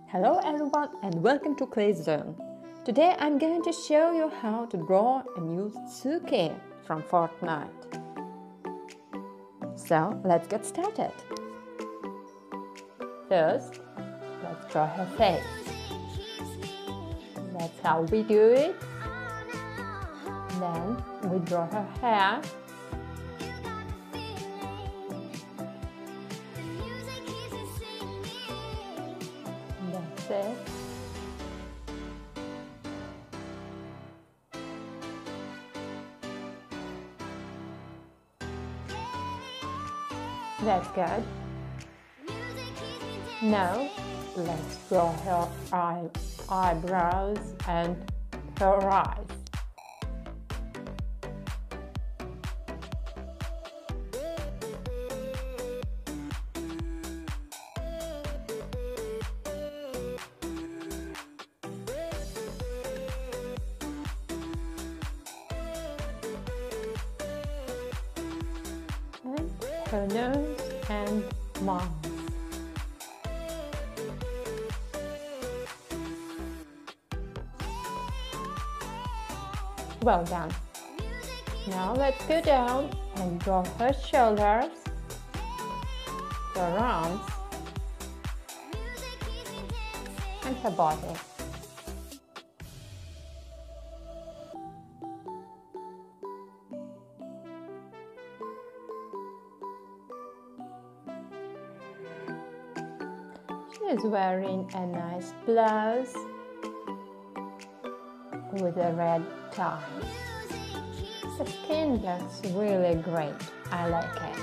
Hello everyone and welcome to Clay Zone. Today I'm going to show you how to draw a new Tsuki from Fortnite. So let's get started. First, let's draw her face. That's how we do it. Then we draw her hair. That's it. That's good. Now, let's draw her eyebrows and her eyes. And her nose and mouth. Well done. Now let's go down and draw her shoulders, her arms, and her body. She is wearing a nice blouse with a red tie. The skin looks really great. I like it.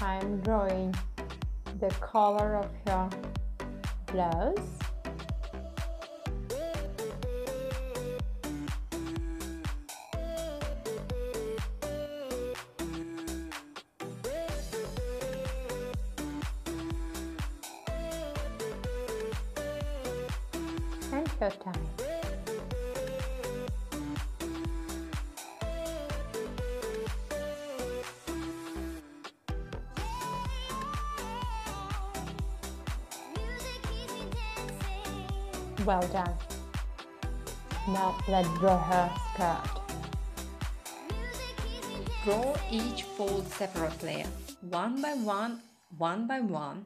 I'm drawing the color of her blouse. And her tie. Well done. Now let's draw her skirt. Draw each fold separately, one by one, one by one.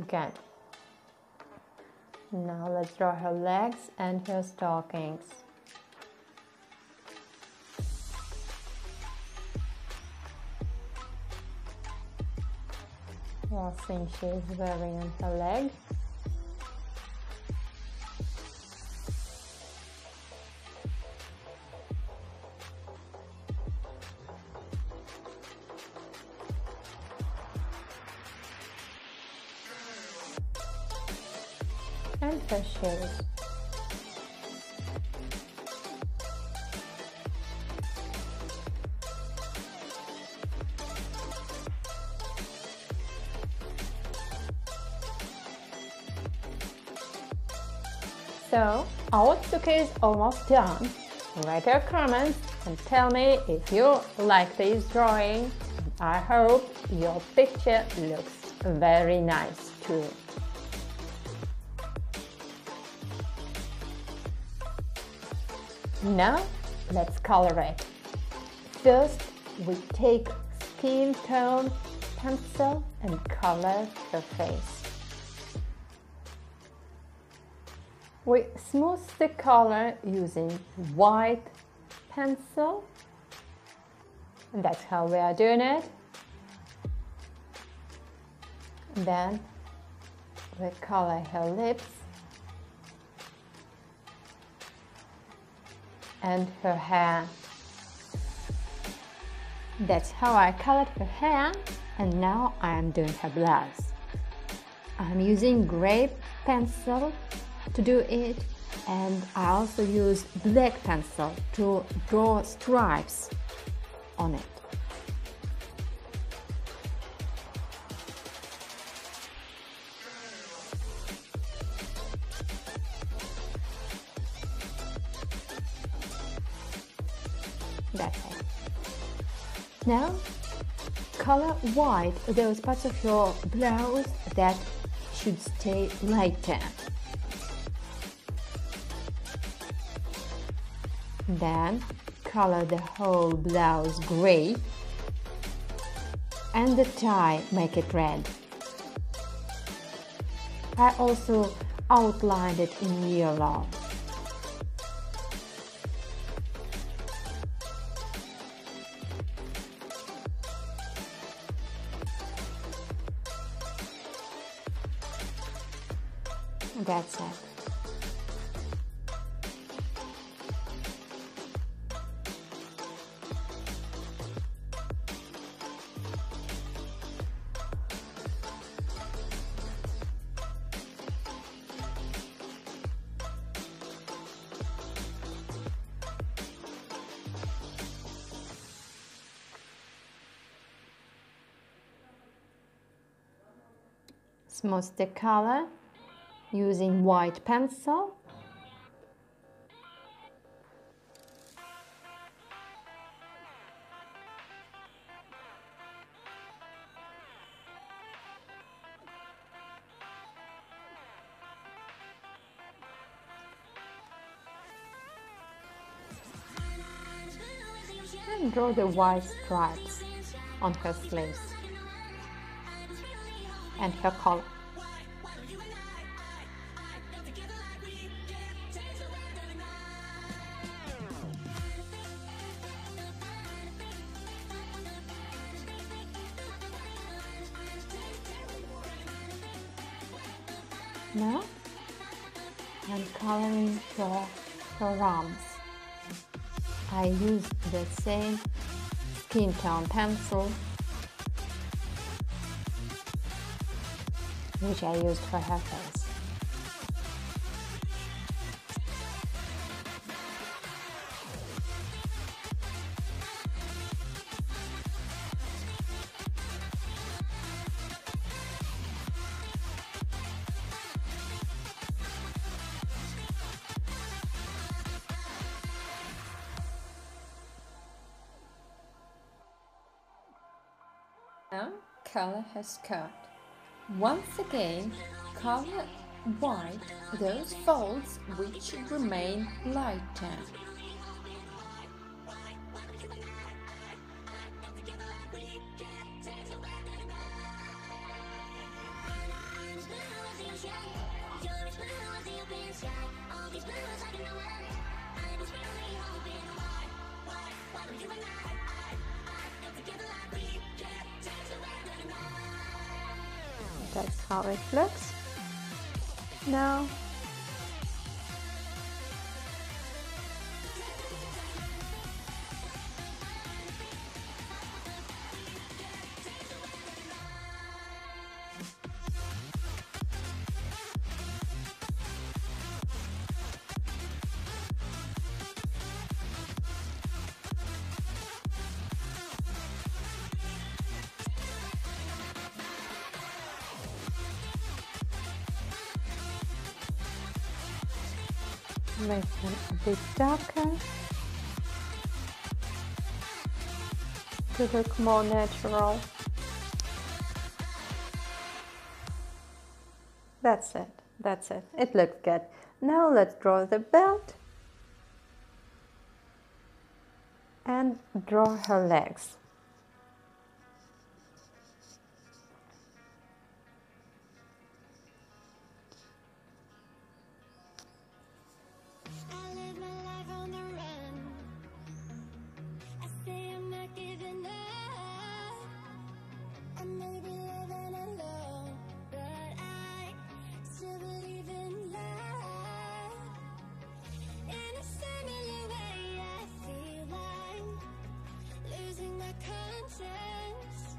Good. Now let's draw her legs and her stockings. Last thing she is wearing on her leg. And her shoes. So, our Tsuki is almost done. Write your comments and tell me if you like this drawing. I hope your picture looks very nice too. Now, let's color it. First, we take skin tone pencil and color the face. We smooth the color using white pencil. And that's how we are doing it. Then we color her lips and her hair. That's how I colored her hair, and now I am doing her blouse. I'm using gray pencil to do it, and I also use black pencil to draw stripes on it. That's it. Now, color white those parts of your blouse that should stay lighter. Then, color the whole blouse gray and the tie make it red. I also outlined it in yellow. That's it. Smooth the color using white pencil. And draw the white stripes on her sleeves and her collar. Now I'm coloring her arms. I use the same skin tone pencil which I used for her face. Now color her skirt. Once again, color white those folds which remain lighter. That's how it looks. Now make them a bit darker to look more natural. That's it. That's it. It looks good. Now let's draw the belt and draw her legs. distance.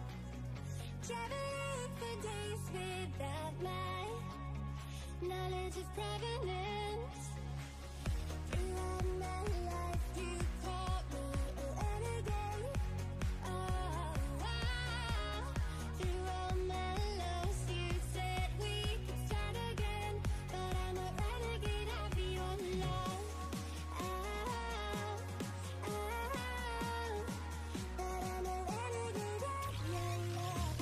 Traveling for days without my knowledge of provenance. Throughout my life, you taught me a renegade. Oh, wow. Through all my lows, you said we could start again, but I'm a renegade of your love. But I'm a renegade of your love.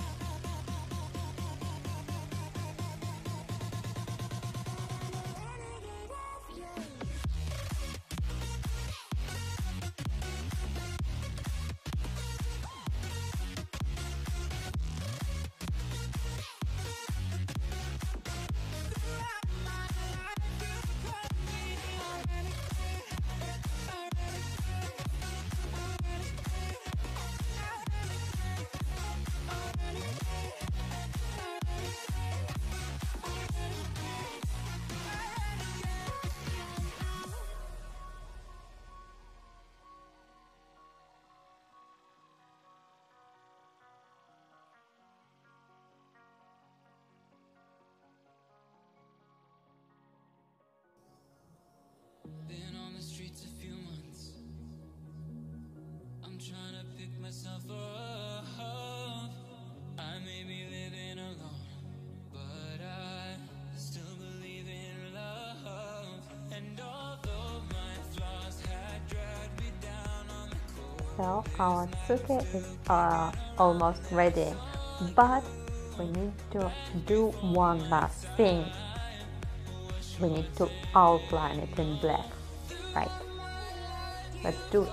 Been on the streets a few months. I'm trying to pick myself up. I may be living alone, but I still believe in love. And although my flaws had dragged me down on the cold, So our Tsuki is almost ready, but we need to do one last thing. We need to outline it in black, right? Let's do it.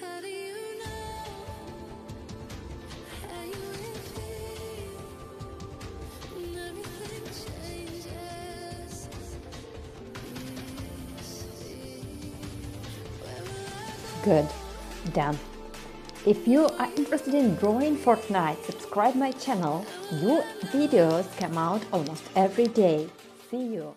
How do you know how you will feel when everything changes? Good, done. If you are interested in drawing Fortnite, subscribe my channel. New videos come out almost every day. See you.